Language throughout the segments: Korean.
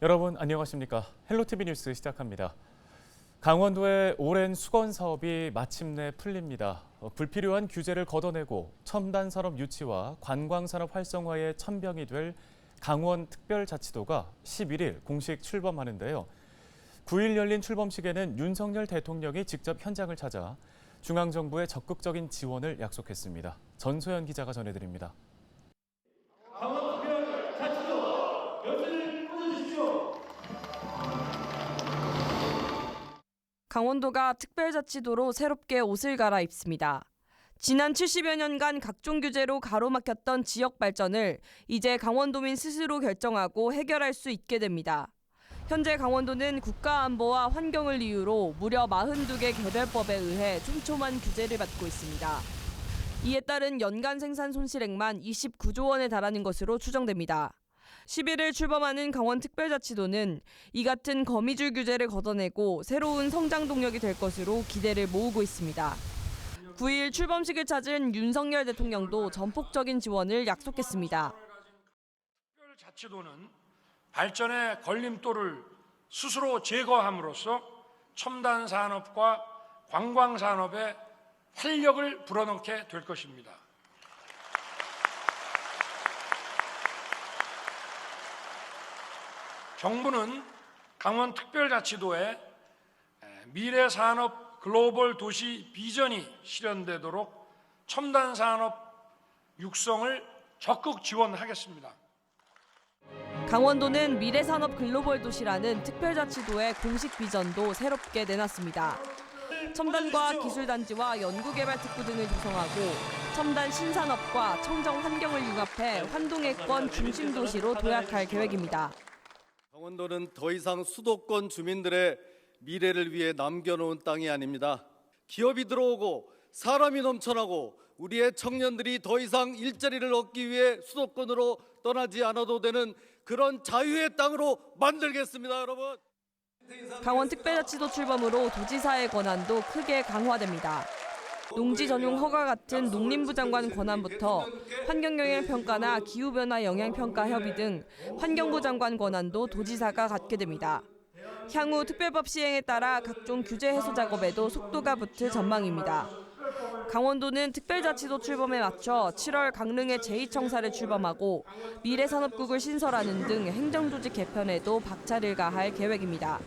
여러분 안녕하십니까? 헬로티비 뉴스 시작합니다. 강원도의 오랜 수건 사업이 마침내 풀립니다. 불필요한 규제를 걷어내고 첨단 산업 유치와 관광 산업 활성화의 천병이 될 강원특별자치도가 11일 공식 출범하는데요. 9일 열린 출범식에는 윤석열 대통령이 직접 현장을 찾아 중앙정부의 적극적인 지원을 약속했습니다. 전소연 기자가 전해드립니다. 강원도가 특별자치도로 새롭게 옷을 갈아입습니다. 지난 70여 년간 각종 규제로 가로막혔던 지역 발전을 이제 강원도민 스스로 결정하고 해결할 수 있게 됩니다. 현재 강원도는 국가안보와 환경을 이유로 무려 42개 개별법에 의해 촘촘한 규제를 받고 있습니다. 이에 따른 연간 생산 손실액만 29조 원에 달하는 것으로 추정됩니다. 11일 출범하는 강원특별자치도는 이 같은 거미줄 규제를 걷어내고 새로운 성장 동력이 될 것으로 기대를 모으고 있습니다. 9일 출범식을 찾은 윤석열 대통령도 전폭적인 지원을 약속했습니다. 특별자치도는 발전의 걸림돌을 스스로 제거함으로써 첨단 산업과 관광 산업에 활력을 불어넣게 될 것입니다. 정부는 강원특별자치도에 미래산업 글로벌 도시 비전이 실현되도록 첨단 산업 육성을 적극 지원하겠습니다. 강원도는 미래산업 글로벌 도시라는 특별자치도의 공식 비전도 새롭게 내놨습니다. 첨단과학 기술단지와 연구개발특구 등을 조성하고 첨단 신산업과 청정 환경을 융합해 환동해권 중심 도시로 도약할 계획입니다. 강원도는 더 이상 수도권 주민들의 미래를 위해 남겨놓은 땅이 아닙니다. 기업이 들어오고 사람이 넘쳐나고 우리의 청년들이 더 이상 일자리를 얻기 위해 수도권으로 떠나지 않아도 되는 그런 자유의 땅으로 만들겠습니다, 여러분. 강원특별자치도 출범으로 도지사의 권한도 크게 강화됩니다. 농지 전용 허가 같은 농림부 장관 권한부터 환경영향평가나 기후변화 영향평가 협의 등 환경부 장관 권한도 도지사가 갖게 됩니다. 향후 특별법 시행에 따라 각종 규제 해소 작업에도 속도가 붙을 전망입니다. 강원도는 특별자치도 출범에 맞춰 7월 강릉의 제2청사를 출범하고 미래산업국을 신설하는 등 행정조직 개편에도 박차를 가할 계획입니다.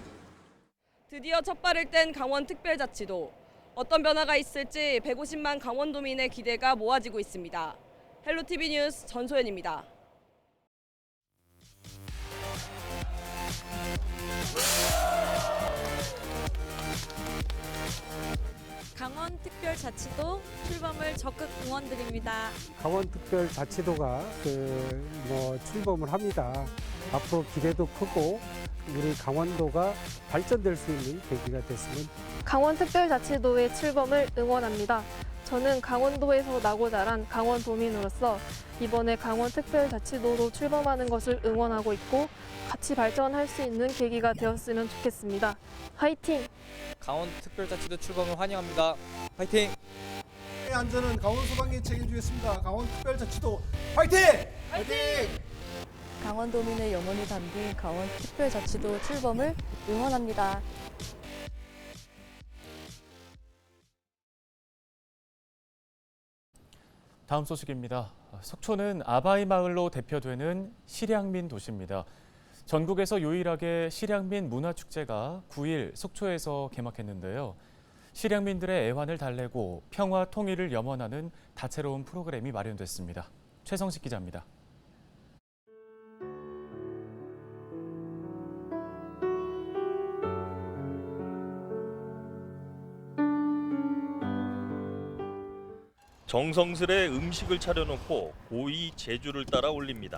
드디어 첫 발을 뗀 강원특별자치도. 어떤 변화가 있을지 150만 강원도민의 기대가 모아지고 있습니다. 헬로티비 뉴스 전소연입니다. 강원특별자치도 출범을 적극 응원드립니다. 강원특별자치도가 출범을 합니다. 앞으로 기대도 크고 우리 강원도가 발전될 수 있는 계기가 됐으면. 강원특별자치도의 출범을 응원합니다. 저는 강원도에서 나고 자란 강원도민으로서 이번에 강원특별자치도로 출범하는 것을 응원하고 있고 같이 발전할 수 있는 계기가 되었으면 좋겠습니다. 화이팅! 강원특별자치도 출범을 환영합니다. 화이팅! 안전은 강원소방이 책임지겠습니다. 강원특별자치도 화이팅! 화이팅! 강원도민의 영혼이 담긴 강원특별자치도 출범을 응원합니다. 다음 소식입니다. 속초는 아바이 마을로 대표되는 실향민 도시입니다. 전국에서 유일하게 실향민 문화축제가 9일 속초에서 개막했는데요. 실향민들의 애환을 달래고 평화 통일을 염원하는 다채로운 프로그램이 마련됐습니다. 최성식 기자입니다. 정성스레 음식을 차려놓고 고이 제주를 따라 올립니다.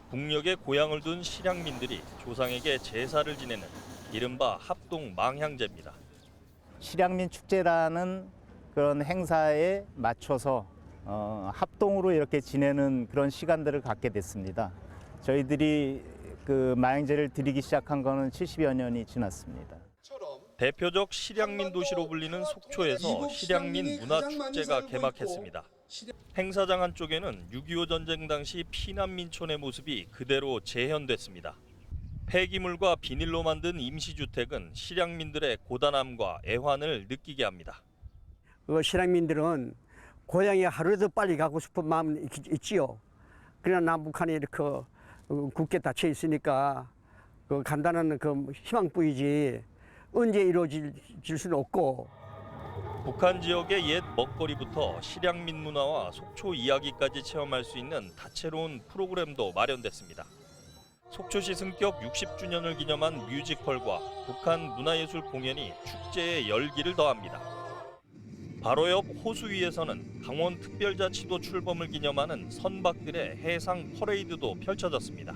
북녘에 고향을 둔 실향민들이 조상에게 제사를 지내는 이른바 합동 망향제입니다. 실향민 축제라는 그런 행사에 맞춰서 합동으로 이렇게 지내는 그런 시간들을 갖게 됐습니다. 저희들이 그 망향제를 드리기 시작한 거는 70여 년이 지났습니다. 대표적 실향민 도시로 불리는 속초에서 실향민 문화축제가 개막했습니다. 행사장 한쪽에는 6.25 전쟁 당시 피난민촌의 모습이 그대로 재현됐습니다. 폐기물과 비닐로 만든 임시주택은 실향민들의 고단함과 애환을 느끼게 합니다. 실향민들은 고향에 하루라도 빨리 가고 싶은 마음이 있지요. 그러나 남북한이 이렇게 굳게 닫혀 있으니까 간단한 희망뿐이지 언제 이루어질 수는 없고. 북한 지역의 옛 먹거리부터 실향민 문화와 속초 이야기까지 체험할 수 있는 다채로운 프로그램도 마련됐습니다. 속초시 승격 60주년을 기념한 뮤지컬과 북한 문화예술 공연이 축제의 열기를 더합니다. 바로 옆 호수 위에서는 강원특별자치도 출범을 기념하는 선박들의 해상 퍼레이드도 펼쳐졌습니다.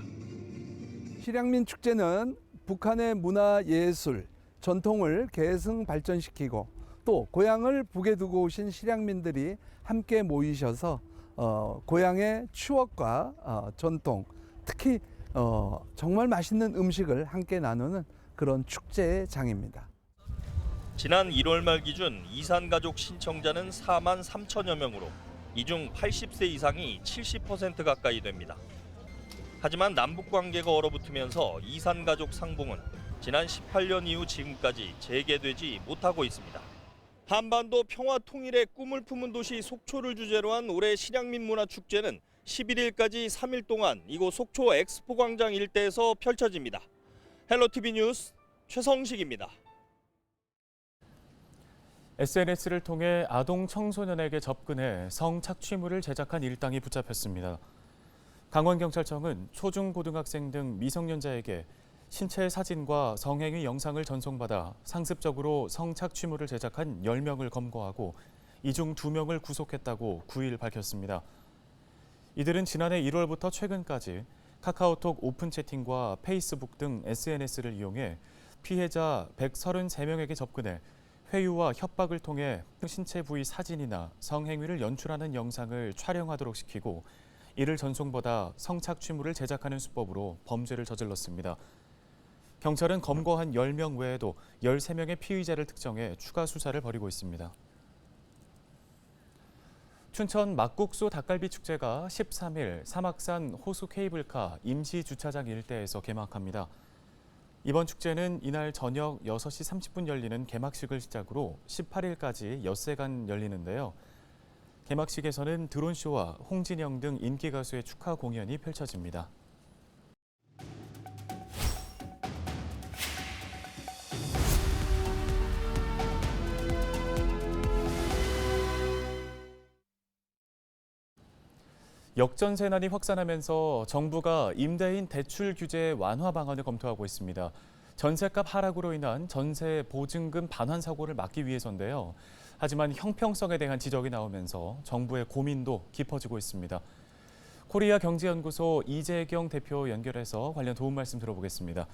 실향민 축제는 북한의 문화예술, 전통을 계승 발전시키고 또 고향을 북에 두고 오신 실향민들이 함께 모이셔서 고향의 추억과 전통, 특히 정말 맛있는 음식을 함께 나누는 그런 축제의 장입니다. 지난 1월 말 기준 이산가족 신청자는 4만 3천여 명으로 이 중 80세 이상이 70% 가까이 됩니다. 하지만 남북 관계가 얼어붙으면서 이산가족 상봉은 지난 18년 이후 지금까지 재개되지 못하고 있습니다. 한반도 평화 통일의 꿈을 품은 도시 속초를 주제로 한 올해 실향민 문화축제는 11일까지 3일 동안 이곳 속초 엑스포 광장 일대에서 펼쳐집니다. 헬로티비 뉴스 최성식입니다. SNS를 통해 아동 청소년에게 접근해 성착취물을 제작한 일당이 붙잡혔습니다. 강원경찰청은 초중고등학생 등 미성년자에게 신체 사진과 성행위 영상을 전송받아 상습적으로 성착취물을 제작한 10명을 검거하고 이 중 2명을 구속했다고 9일 밝혔습니다. 이들은 지난해 1월부터 최근까지 카카오톡 오픈 채팅과 페이스북 등 SNS를 이용해 피해자 133명에게 접근해 회유와 협박을 통해 신체 부위 사진이나 성행위를 연출하는 영상을 촬영하도록 시키고 이를 전송받아 성착취물을 제작하는 수법으로 범죄를 저질렀습니다. 경찰은 검거한 10명 외에도 13명의 피의자를 특정해 추가 수사를 벌이고 있습니다. 춘천 막국수 닭갈비 축제가 13일 사막산 호수 케이블카 임시주차장 일대에서 개막합니다. 이번 축제는 이날 저녁 6시 30분 열리는 개막식을 시작으로 18일까지 엿새간 열리는데요. 개막식에서는 드론쇼와 홍진영 등 인기 가수의 축하 공연이 펼쳐집니다. 역전세난이 확산하면서 정부가 임대인 대출 규제 완화 방안을 검토하고 있습니다. 전세값 하락으로 인한 전세 보증금 반환 사고를 막기 위해서인데요. 하지만 형평성에 대한 지적이 나오면서 정부의 고민도 깊어지고 있습니다. 코리아 경제연구소 이재경 대표 연결해서 관련 도움 말씀 들어보겠습니다.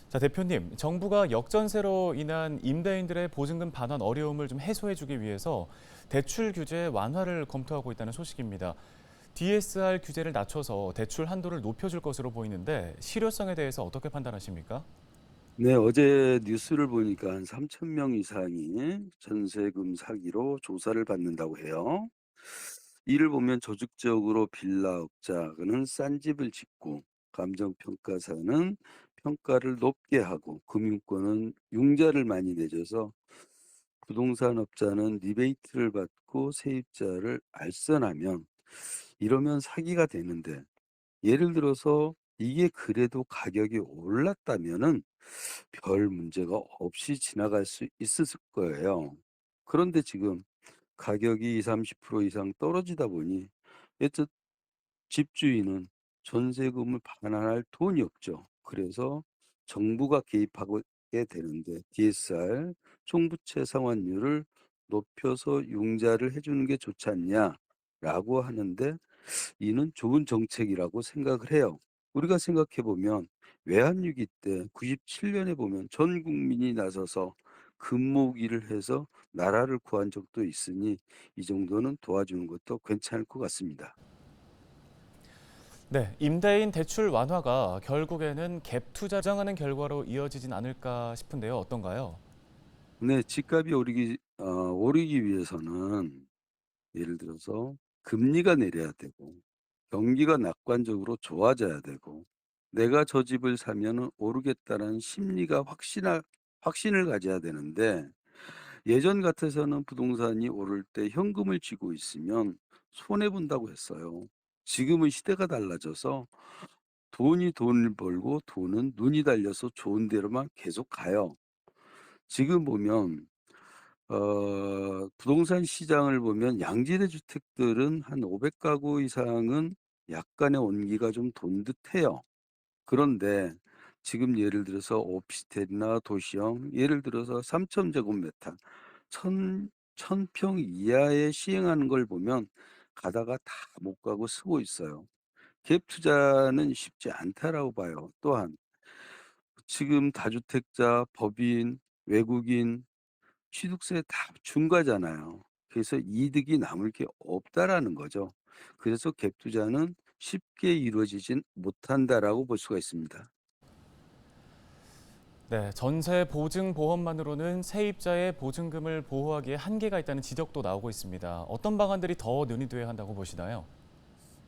자, 대표님, 정부가 역전세로 인한 임대인들의 보증금 반환 어려움을 좀 해소해주기 위해서 대출 규제 완화를 검토하고 있다는 소식입니다. DSR 규제를 낮춰서 대출 한도를 높여줄 것으로 보이는데 실효성에 대해서 어떻게 판단하십니까? 네, 어제 뉴스를 보니까 한 3천 명 이상이 전세금 사기로 조사를 받는다고 해요. 이를 보면 조직적으로 빌라업자는 싼 집을 짓고 감정평가사는 평가를 높게 하고 금융권은 융자를 많이 내줘서 부동산업자는 리베이트를 받고 세입자를 알선하면 이러면 사기가 되는데 예를 들어서 이게 그래도 가격이 올랐다면은 별 문제가 없이 지나갈 수 있었을 거예요. 그런데 지금 가격이 30% 이상 떨어지다 보니 일단 집주인은 전세금을 반환할 돈이 없죠. 그래서 정부가 개입하게 되는데 DSR 총부채 상환율을 높여서 융자를 해주는 게 좋지 않냐라고 하는데 이는 좋은 정책이라고 생각을 해요. 우리가 생각해 보면 외환위기 때 97년에 보면 전 국민이 나서서 금모으기를 해서 나라를 구한 적도 있으니 이 정도는 도와주는 것도 괜찮을 것 같습니다. 네, 임대인 대출 완화가 결국에는 갭 투자 정하는 결과로 이어지진 않을까 싶은데요. 어떤가요? 네, 집값이 오르기 위해서는 예를 들어서 금리가 내려야 되고 경기가 낙관적으로 좋아져야 되고 내가 저 집을 사면은 오르겠다는 심리가 확신을 가져야 되는데 예전 같아서는 부동산이 오를 때 현금을 쥐고 있으면 손해 본다고 했어요. 지금은 시대가 달라져서 돈이 돈을 벌고 돈은 눈이 달려서 좋은 데로만 계속 가요. 지금 보면 부동산 시장을 보면 양질의 주택들은 한 500가구 이상은 약간의 온기가 좀 돈 듯해요. 그런데 지금 예를 들어서 오피스텔이나 도시형 예를 들어서 3,000제곱미터 1,000평 이하에 시행하는 걸 보면 가다가 다 못 가고 쓰고 있어요. 갭 투자는 쉽지 않다라고 봐요. 또한 지금 다주택자, 법인, 외국인 취득세 다 중과잖아요. 그래서 이득이 남을 게 없다라는 거죠. 그래서 갭 투자는 쉽게 이루어지진 못한다라고 볼 수가 있습니다. 네, 전세 보증 보험만으로는 세입자의 보증금을 보호하기에 한계가 있다는 지적도 나오고 있습니다. 어떤 방안들이 더 논의돼야 한다고 보시나요?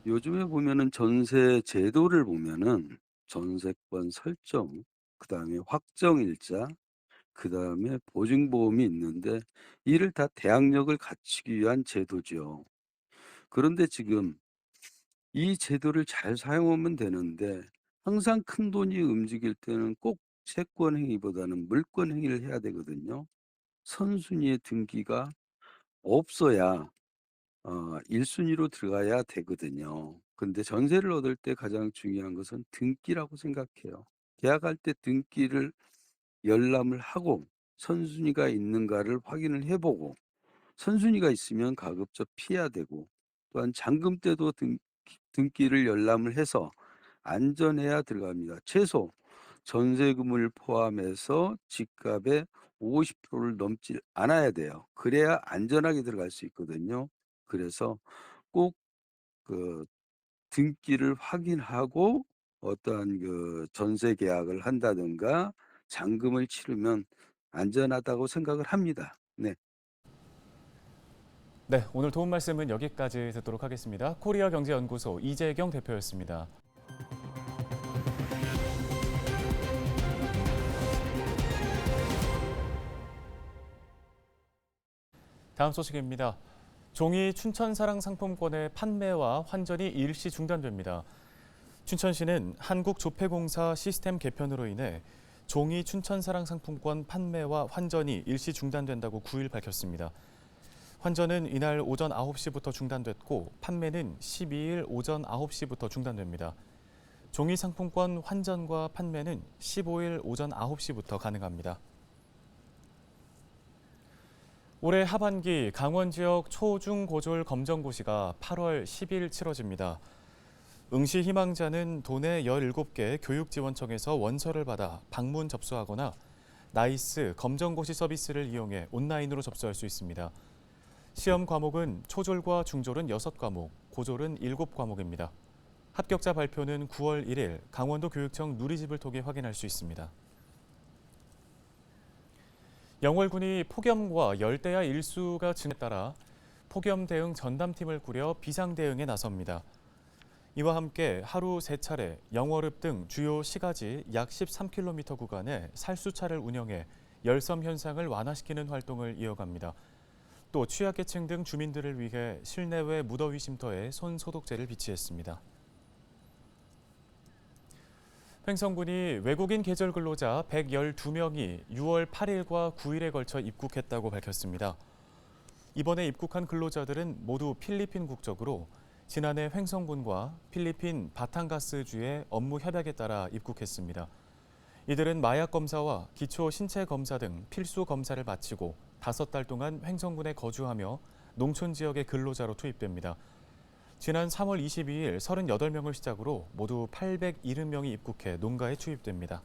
요즘에 보면은 전세 제도를 보면은 전세권 설정, 그다음에 확정일자, 그다음에 보증보험이 있는데 이를 다 대항력을 갖추기 위한 제도죠. 그런데 지금 이 제도를 잘 사용하면 되는데 항상 큰돈이 움직일 때는 꼭 채권 행위보다는 물권 행위를 해야 되거든요. 선순위의 등기가 없어야 1순위로 들어가야 되거든요. 근데 전세를 얻을 때 가장 중요한 것은 등기라고 생각해요. 계약할 때 등기를 열람을 하고 선순위가 있는가를 확인을 해 보고 선순위가 있으면 가급적 피해야 되고 또한 잔금 때도 등기를 열람을 해서 안전해야 들어갑니다. 최소 전세금을 포함해서 집값의 50%를 넘지 않아야 돼요. 그래야 안전하게 들어갈 수 있거든요. 그래서 꼭 그 등기를 확인하고 어떠한 그 전세 계약을 한다든가 잔금을 치르면 안전하다고 생각을 합니다. 네. 네, 오늘 도움 말씀은 여기까지 듣도록 하겠습니다. 코리아 경제연구소 이재경 대표였습니다. 다음 소식입니다. 종이 춘천사랑 상품권의 판매와 환전이 일시 중단됩니다. 춘천시는 한국조폐공사 시스템 개편으로 인해 종이 춘천사랑 상품권 판매와 환전이 일시 중단된다고 9일 밝혔습니다. 환전은 이날 오전 9시부터 중단됐고 판매는 12일 오전 9시부터 중단됩니다. 종이 상품권 환전과 판매는 15일 오전 9시부터 가능합니다. 올해 하반기 강원 지역 초중고졸 검정고시가 8월 10일 치러집니다. 응시 희망자는 도내 17개 교육지원청에서 원서를 받아 방문 접수하거나 나이스 검정고시 서비스를 이용해 온라인으로 접수할 수 있습니다. 시험 과목은 초졸과 중졸은 6과목, 고졸은 7과목입니다. 합격자 발표는 9월 1일 강원도 교육청 누리집을 통해 확인할 수 있습니다. 영월군이 폭염과 열대야 일수가 증가에 따라 폭염 대응 전담팀을 꾸려 비상 대응에 나섭니다. 이와 함께 하루 3차례 영월읍 등 주요 시가지 약 13km 구간에 살수차를 운영해 열섬 현상을 완화시키는 활동을 이어갑니다. 또 취약계층 등 주민들을 위해 실내외 무더위 쉼터에 손 소독제를 비치했습니다. 횡성군이 외국인 계절 근로자 112명이 6월 8일과 9일에 걸쳐 입국했다고 밝혔습니다. 이번에 입국한 근로자들은 모두 필리핀 국적으로 지난해 횡성군과 필리핀 바탕가스주의 업무 협약에 따라 입국했습니다. 이들은 마약 검사와 기초 신체 검사 등 필수 검사를 마치고 5달 동안 횡성군에 거주하며 농촌 지역의 근로자로 투입됩니다. 지난 3월 22일 38명을 시작으로 모두 870명이 입국해 농가에 투입됩니다.